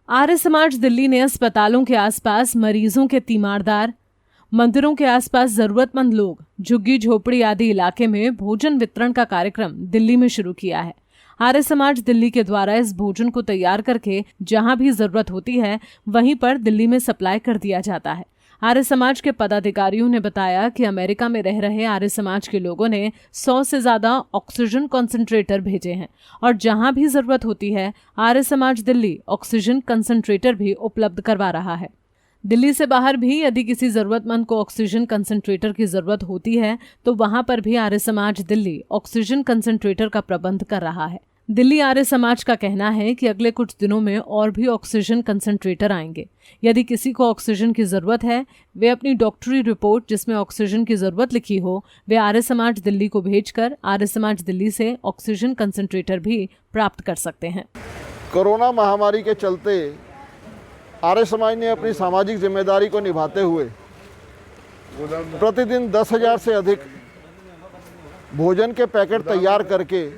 आर्य समाज दिल्ली ने अस्पतालों के आसपास मरीजों के तीमारदार, मंदिरों के आसपास जरूरतमंद लोग, झुग्गी झोपड़ी आदि इलाके में भोजन वितरण का कार्यक्रम दिल्ली में शुरू किया है। आर्य समाज दिल्ली के द्वारा इस भोजन को तैयार करके जहां भी जरूरत होती है वहीं पर दिल्ली में सप्लाई कर दिया जाता है। आर्य समाज के पदाधिकारियों ने बताया कि अमेरिका में रह रहे आर्य समाज के लोगों ने 100 से ज्यादा ऑक्सीजन कंसंट्रेटर भेजे हैं और जहां भी जरूरत होती है आर्य समाज दिल्ली ऑक्सीजन कंसंट्रेटर भी उपलब्ध करवा रहा है। दिल्ली से बाहर भी यदि किसी जरूरतमंद को ऑक्सीजन कंसंट्रेटर की जरूरत होती है तो वहां पर भी आर्य समाज दिल्ली ऑक्सीजन कंसंट्रेटर का प्रबंध कर रहा है। दिल्ली आर्य समाज का कहना है कि अगले कुछ दिनों में और भी ऑक्सीजन कंसंट्रेटर आएंगे। यदि किसी को ऑक्सीजन की जरूरत है वे अपनी डॉक्टरी रिपोर्ट जिसमें ऑक्सीजन की जरूरत लिखी हो वे आर्य समाज दिल्ली को भेजकर आर्य समाज दिल्ली से ऑक्सीजन कंसंट्रेटर भी प्राप्त कर सकते हैं। कोरोना महामारी के चलते आर्य समाज ने अपनी सामाजिक जिम्मेदारी को निभाते हुए प्रतिदिन 10,000 से अधिक भोजन के पैकेट तैयार करके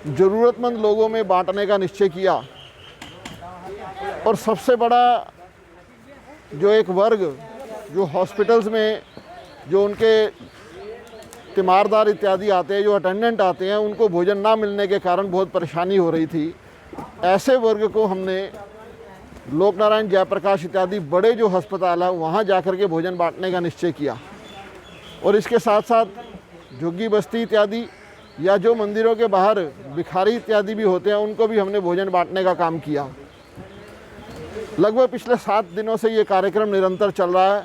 ज़रूरतमंद लोगों में बांटने का निश्चय किया। और सबसे बड़ा जो एक वर्ग जो हॉस्पिटल्स में जो उनके तीमारदार इत्यादि आते हैं, जो अटेंडेंट आते हैं, उनको भोजन ना मिलने के कारण बहुत परेशानी हो रही थी। ऐसे वर्ग को हमने लोकनारायण जयप्रकाश इत्यादि बड़े जो अस्पताल है वहाँ जाकर के भोजन बांटने का निश्चय किया। और इसके साथ साथ झुग्गी बस्ती इत्यादि या जो मंदिरों के बाहर भिखारी इत्यादि भी होते हैं उनको भी हमने भोजन बांटने का काम किया। लगभग पिछले 7 दिनों से ये कार्यक्रम निरंतर चल रहा है।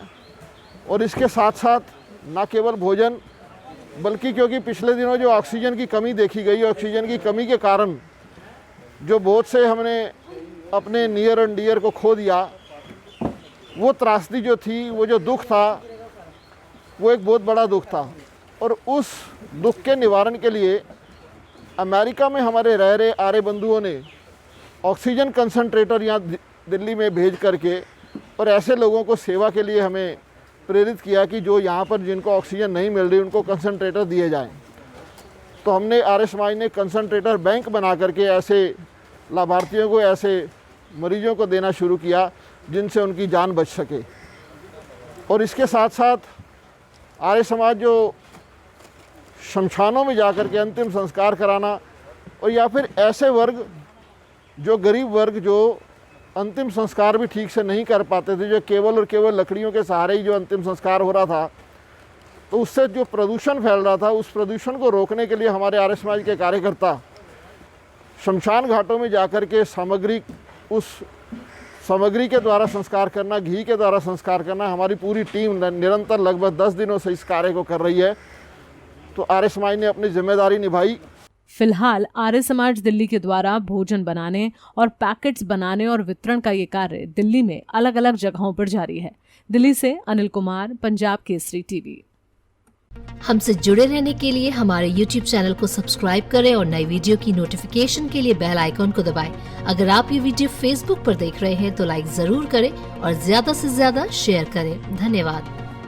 और इसके साथ साथ न केवल भोजन बल्कि क्योंकि पिछले दिनों जो ऑक्सीजन की कमी देखी गई, ऑक्सीजन की कमी के कारण जो बहुत से हमने अपने नियर एंड डियर को खो दिया, वो त्रासदी जो थी, वो जो दुख था, वो एक बहुत बड़ा दुख था। और उस दुख के निवारण के लिए अमेरिका में हमारे रह रहे आर्य बंधुओं ने ऑक्सीजन कंसंट्रेटर यहाँ दिल्ली में भेज करके और ऐसे लोगों को सेवा के लिए हमें प्रेरित किया कि जो यहाँ पर जिनको ऑक्सीजन नहीं मिल रही उनको कंसंट्रेटर दिए जाएं। तो हमने आर्य समाज ने कंसंट्रेटर बैंक बना करके ऐसे लाभार्थियों को, ऐसे मरीजों को देना शुरू किया जिनसे उनकी जान बच सके। और इसके साथ साथ आर्य समाज जो शमशानों में जाकर के अंतिम संस्कार कराना और या फिर ऐसे वर्ग जो गरीब वर्ग जो अंतिम संस्कार भी ठीक से नहीं कर पाते थे, जो केवल और केवल लकड़ियों के सहारे ही जो अंतिम संस्कार हो रहा था, तो उससे जो प्रदूषण फैल रहा था उस प्रदूषण को रोकने के लिए हमारे आर्य समाज के कार्यकर्ता शमशान घाटों में जाकर के उस सामग्री के द्वारा संस्कार करना, घी के द्वारा संस्कार करना, हमारी पूरी टीम निरंतर लगभग 10 दिनों से इस कार्य को कर रही है। तो आर्य समाज ने अपनी जिम्मेदारी निभाई। फिलहाल आर्य समाज दिल्ली के द्वारा भोजन बनाने और पैकेट्स बनाने और वितरण का ये कार्य दिल्ली में अलग अलग जगहों पर जारी है। दिल्ली से अनिल कुमार, पंजाब केसरी टीवी। हमसे जुड़े रहने के लिए हमारे YouTube चैनल को सब्सक्राइब करें और नई वीडियो की नोटिफिकेशन के लिए बेल आइकॉन को दबाएं। अगर आप ये वीडियो Facebook पर देख रहे हैं तो लाइक जरूर करें और ज्यादा से ज्यादा शेयर करें। धन्यवाद।